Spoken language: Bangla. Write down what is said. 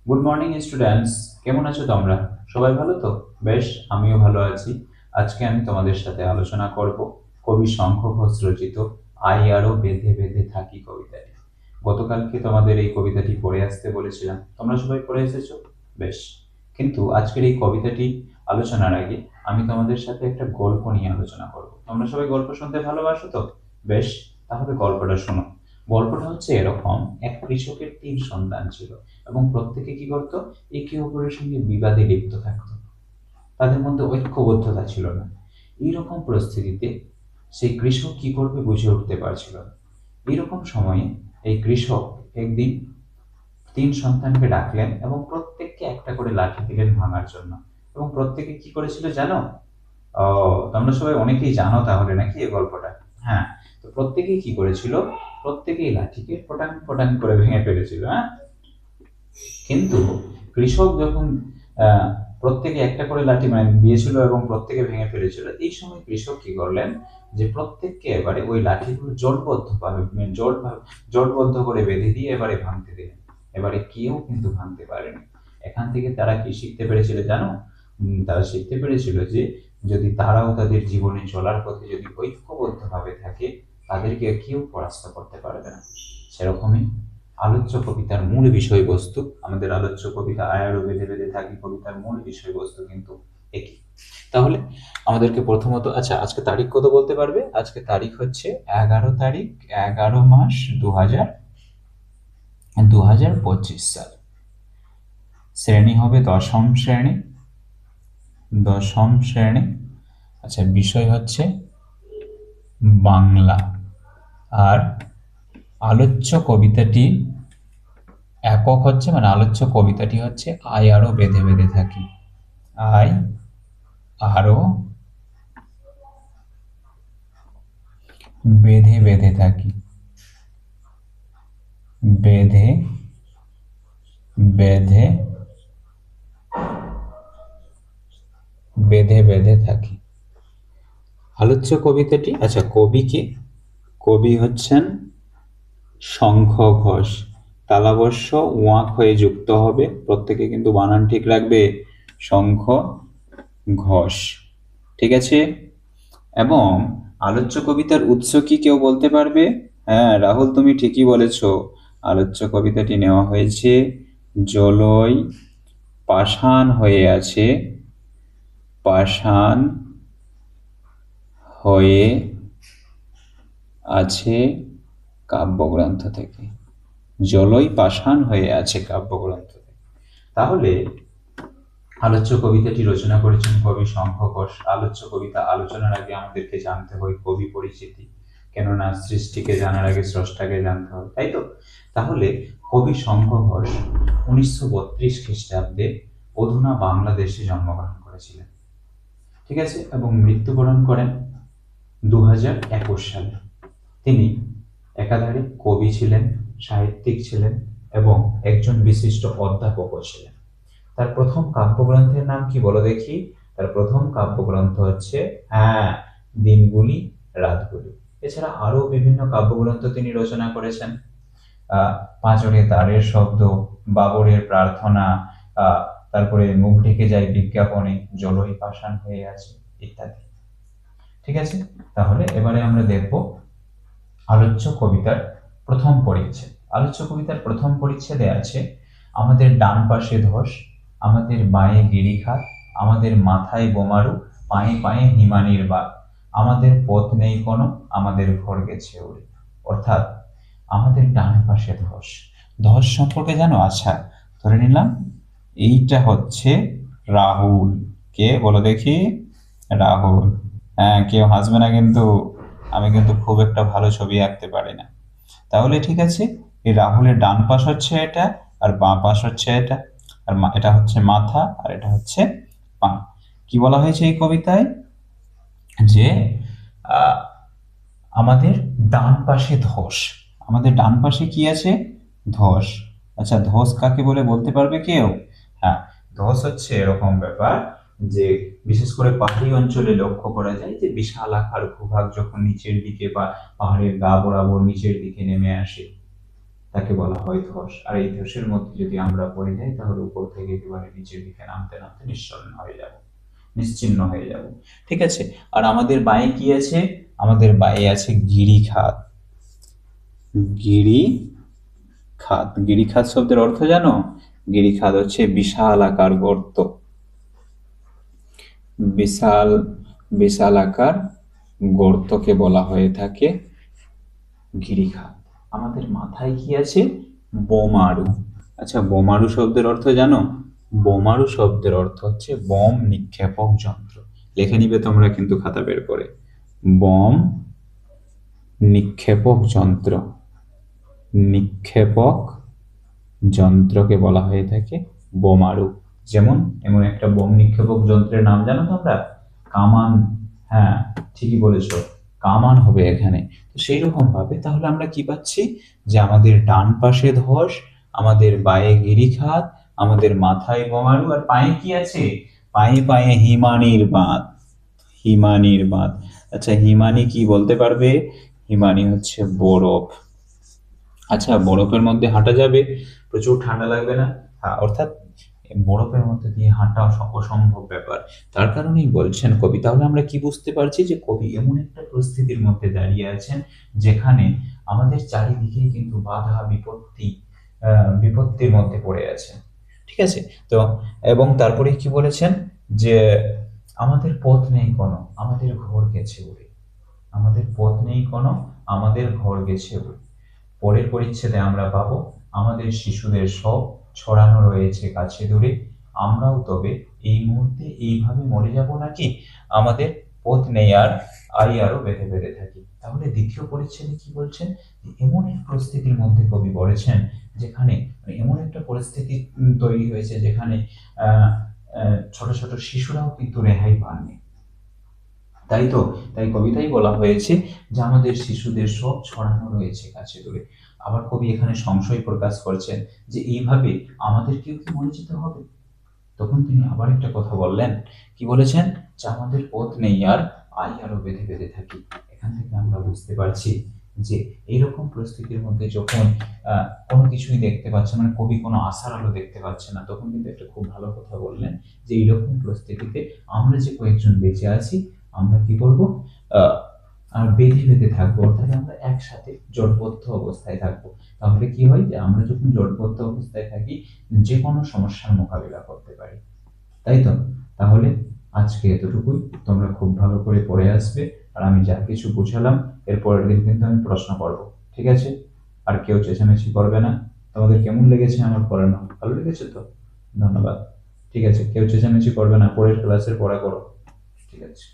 গুড মর্নিং স্টুডেন্টস, কেমন আছো তোমরা? সবাই ভালো তো? বেশ, আমিও ভালো আছি। আজকে আমি তোমাদের সাথে আলোচনা করব কবি শঙ্খ ঘোষ রচিত আই আরো বেঁধে বেঁধে থাকি কবিতাটি। গতকালকে তোমাদের এই কবিতাটি পড়ে আসতে বলেছিলাম, তোমরা সবাই পড়ে এসেছো। বেশ, কিন্তু আজকের এই কবিতাটি আলোচনার আগে আমি তোমাদের সাথে একটা গল্প নিয়ে আলোচনা করব। তোমরা সবাই গল্প শুনতে ভালোবাসো তো? বেশ, তাহলে গল্পটা শোনো। গল্পটা হচ্ছে এরকম: এক কৃষকের 3 সন্তান ছিল এবং প্রত্যেকে কি করতো, একে অপরের সঙ্গে বিবাদে লিপ্ত থাকতো। তাদের মধ্যে ঐক্যবদ্ধতা ছিল না। এইরকম পরিস্থিতিতে সেই কৃষক কি করবে বুঝে উঠতে পারছিল না। এইরকম সময়ে এই কৃষক একদিন 3 সন্তানকে ডাকলেন এবং প্রত্যেককে একটা করে লাঠি দিলেন ভাঙার জন্য। এবং প্রত্যেকে কি করেছিল জানো? ও, তোমরা সবাই অনেকেই জানো তাহলে নাকি এই গল্পটা? হ্যাঁ, তো প্রত্যেকেই কি করেছিল, প্রত্যেকেই লাঠিকে ফোটান ফোটান করে ভেঙে ফেলেছিল। হ্যাঁ, কিন্তু কৃষক যখন আহ, প্রত্যেকে একটা করে লাঠি দিয়েছিল এবং প্রত্যেকে ভেঙে ফেলেছিল, এই সময় কৃষক কি করলেন, যে প্রত্যেককে এবারে ওই লাঠিগুলো জোটবদ্ধ ভাবে জোটবদ্ধ করে বেঁধে দিয়ে এবারে ভাঙতে দিলেন। এবারে কেউ কিন্তু ভাঙতে পারেনি। এখান থেকে তারা কি শিখতে পেরেছিল জানো? তারা শিখতে পেরেছিল যে যদি তারাও তাদের জীবনে চলার পথে যদি ঐক্যবদ্ধ ভাবে থাকে, তাদেরকে কেউ পরাস্ত করতে পারবে না। সেরকমই আলোচ্য কবিতার মূল বিষয়বস্তু, আমাদের আলোচ্য কবিতা আয়ারও বেঁধে বেঁধে থাকি কবিতার মূল বিষয়বস্তু কিন্তু একই। তাহলে আমাদেরকে প্রথমত, আচ্ছা আজকে তারিখ কত বলতে পারবে? আজকে তারিখ হচ্ছে 11 তারিখ, 11 মাস, 2025 সাল। শ্রেণী হবে দশম শ্রেণী। দশম শ্রেণী। আচ্ছা, বিষয় হচ্ছে বাংলা। আর আলোচ্য কবিতাটি একক হচ্ছে, মানে আলোচ্য কবিতাটি হচ্ছে আই আরো বেঁধে বেঁধে থাকি। আই আরো বেঁধে বেঁধে থাকি। বেঁধে বেঁধে বেঁধে বেঁধে থাকি আলোচ্য কবিতাটি। আচ্ছা, কবি কে? কবি হচ্ছেন শঙ্খ ঘোষ। তালাবস্য ওয়াক হয়ে যুক্ত হবে, প্রত্যেকে কিন্তু বানান ঠিক রাখবে। শঙ্খ ঘোষ, ঠিক আছে। এবং আলোচ্য কবিতার উৎস কি কেউ বলতে পারবে? হ্যাঁ রাহুল, তুমি ঠিকই বলেছ। আলোচ্য কবিতাটি নেওয়া হয়েছে জলই পাষাণ হয়ে আছে, পাষাণ হয়ে আছে কাব্যগ্রন্থ থেকে। জলই পাষাণ হয়ে আছে কাব্যগ্রন্থ থেকে। তাহলে আলোচ্য কবিতাটি রচনা করেছেন কবি শঙ্খ ঘোষ। আলোচ্য কবিতা আলোচনার আগে আমাদেরকে জানতে হয় কবি পরিচিতি, কেননা সৃষ্টিকে জানার আগে স্রষ্টাকে জানতে হয়, তাই তো? তাহলে কবি শঙ্খ ঘোষ 1932 খ্রিস্টাব্দে অধুনা বাংলাদেশে জন্মগ্রহণ করেছিলেন, ঠিক আছে, এবং মৃত্যুবরণ করেন 2021 সালে। তিনি একাধারে কবি ছিলেন, সাহিত্যিক ছিলেন এবং একজন বিশিষ্ট অধ্যাপকও ছিলেন। তার প্রথম কাব্যগ্রন্থের নাম কি বলো দেখি? তার প্রথম কাব্যগ্রন্থ হচ্ছে, হ্যাঁ, দিনগুলি রাতগুলি। এছাড়া আরো বিভিন্ন কাব্যগ্রন্থ তিনি রচনা করেছেন। পাঁচরে তারের শব্দ, বাবরের প্রার্থনা, আহ তারপরে মুখ ঢেকে যায় বিজ্ঞাপনে, জলই পাষাণ হয়ে আছে, ইত্যাদি। ঠিক আছে, তাহলে এবারে আমরা দেখব আলোচ্য কবিতার প্রথম পরিচ্ছেদ। আলোচ্য কবিতার প্রথম পরিচ্ছেদে আছে: আমাদের ডান পাশে ধস, আমাদের বাঁয়ে গিরিখাত, আমাদের মাথায় বোমারু, পায়ে পায়ে হিমানির বাদ, আমাদের পথ নেই কোনো, আমাদের ঘর গেছে উড়ে। অর্থাৎ আমাদের ডান পাশে ধস। ধস সম্পর্কে জানো? আচ্ছা, ধরে নিলাম এইটা হচ্ছে রাহুল। কে বলো দেখি? রাহুল। হ্যাঁ, কেউ হাসবে না কিন্তু, আমি কিন্তু খুব একটা ভালো ছবি আঁকতে পারি না। তাহলে ঠিক আছে, এই রাহুলের ডান পাশ হচ্ছে এটা, আর বাঁ পাশ হচ্ছে এটা। আর এটা হচ্ছে মাথা, আর এটা হচ্ছে পা। কি বলা হয়েছে এই কবিতায়? যে আহ, আমাদের ডান পাশে ধস। আমাদের ডান পাশে কি আছে? ধস। আচ্ছা, ধস কাকে বলে বলতে পারবে কেউ? হ্যাঁ, ধস হচ্ছে এরকম ব্যাপার যে বিশেষ করে পাহাড়ি অঞ্চলে লক্ষ্য করা যায় যে বিশাল আকার ভূভাগ যখন নিচের দিকে বা পাহাড়ের গা বরাবর নিচের দিকে নেমে আসে, তাকে বলা হয় ধস। আর এই ধসের মধ্যে যদি আমরা পড়ে যাই তাহলে উপর থেকে একেবারে নিচের দিকে নামতে নামতে নিশ্চিহ্ন হয়ে যাব। ঠিক আছে। আর আমাদের বাঁয়ে কি আছে? আমাদের বাঁয়ে আছে গিরিখাত। গিরিখাত শব্দের অর্থ জানো? গিরিখাত হচ্ছে বিশাল আকার গর্ত। বিশাল বিশাল আকার গর্তকে বলা হয়ে থাকে গিরিখাত। আমাদের মাথায় কি আছে? বোমারু। আচ্ছা, বোমারু শব্দের অর্থ জানো? বোমারু শব্দের অর্থ হচ্ছে বম নিক্ষেপক যন্ত্র। লিখে নিবে তোমরা কিন্তু খাতা বের করে। বম নিক্ষেপক যন্ত্র। নিক্ষেপক যন্ত্রকে বলা হয়ে থাকে বোমারু। যেমন এমন একটা বোম নিক্ষেপক যন্ত্রের নাম জানো তোমরা? কামান। হ্যাঁ, ঠিকই বলেছো, কামান হবে এখানে। তো সেই রকম ভাবে তাহলে আমরা কি পাচ্ছি? যে আমাদের ডান পাশে ধস, আমাদের বায়ে গিরিখাত, আমাদের মাথায় বোমারু, আর পায়ে কি আছে? পায়ে পায়ে হিমানির বাঁধ। হিমানির বাঁধ। আচ্ছা, হিমানি কি বলতে পারবে? হিমানি হচ্ছে বরফ। আচ্ছা, বরফের মধ্যে হাঁটা যাবে? প্রচুর ঠান্ডা লাগবে না? হ্যাঁ, অর্থাৎ বরফের মধ্যে দিয়ে হাঁটা অসম্ভব ব্যাপার। তার কারণেই বলছেন কবি। তাহলে আমরা কি বুঝতে পারছি? যে কবি এমন একটা পরিস্থিতির মধ্যে দাঁড়িয়ে আছেন যেখানে আমাদের চারিদিকেই কিন্তু বাধা বিপত্তি, বিপত্তির মধ্যে পড়ে আছে। ঠিক আছে। তো এবং তারপরে কি বলেছেন? যে আমাদের পথ নেই কোনো, আমাদের ঘর গেছে উড়ে। আমাদের পথ নেই কোনো, আমাদের ঘর গেছে উড়ে। পরের পরিচ্ছেদে আমরা পাবো আমাদের শিশুদের সব ছড়ানো রয়েছে কাছে দূরে। আমরাও তবে এই মুহূর্তে এইভাবে মরে যাব নাকি? আমাদের পথ নেই আর, আরো বেঁধে বেঁধে থাকি। তাহলে দ্বিতীয় পরিচ্ছেদে কি বলছেন? এমন এক পরিস্থিতির মধ্যে কবি পড়েছেন যেখানে এমন একটা পরিস্থিতি তৈরি হয়েছে যেখানে আহ ছোট ছোট শিশুরাও কিন্তু রেহাই পাননি। তাই তো, তাই কবিতায় বলা হয়েছে যে আমাদের শিশুদের সব ছড়ানো রয়েছে কাছে দূরে। আবার কবি এখানে সংশয় প্রকাশ করছেন যে এইভাবে আমাদেরকেও কি মরে যেতে হবে? তখন তিনি আবার একটা কথা বললেন। কি বলেছেন? যে আমাদের পথ নেই আর, আরো বেঁধে বেঁধে থাকি। এখান থেকে আমরা বুঝতে পারছি যে এইরকম পরিস্থিতির মধ্যে যখন কোনো কিছুই দেখতে পাচ্ছে, মানে কবি কোনো আশার আলো দেখতে পাচ্ছে না, তখন কিন্তু একটা খুব ভালো কথা বললেন যে এইরকম পরিস্থিতিতে আমরা যে কয়েকজন বেঁচে আছি, আমরা কি করবো? আর বেঁধে বেঁধে থাকবো, অর্থাৎ আমরা একসাথে জোটবদ্ধ অবস্থায় থাকবো। তাহলে কি হয়? যে আমরা যখন জোটবদ্ধ অবস্থায় থাকি যে কোনো সমস্যার মোকাবিলা করতে পারি। তাই তো। তাহলে আজকে এতটুকুই। তোমরা খুব ভালো করে পড়ে আসবে। আর আমি যা কিছু বুঝালাম এর পরের দিন কিন্তু আমি প্রশ্ন করব। ঠিক আছে? আর কেউ চেঁচামেচি করবে না। তোমাদের কেমন লেগেছে আমার পড়ানো? ভালো লেগেছে তো? ধন্যবাদ। ঠিক আছে, কেউ চেঁচামেচি করবে না, পরের ক্লাসের পড়া করো। ঠিক আছে।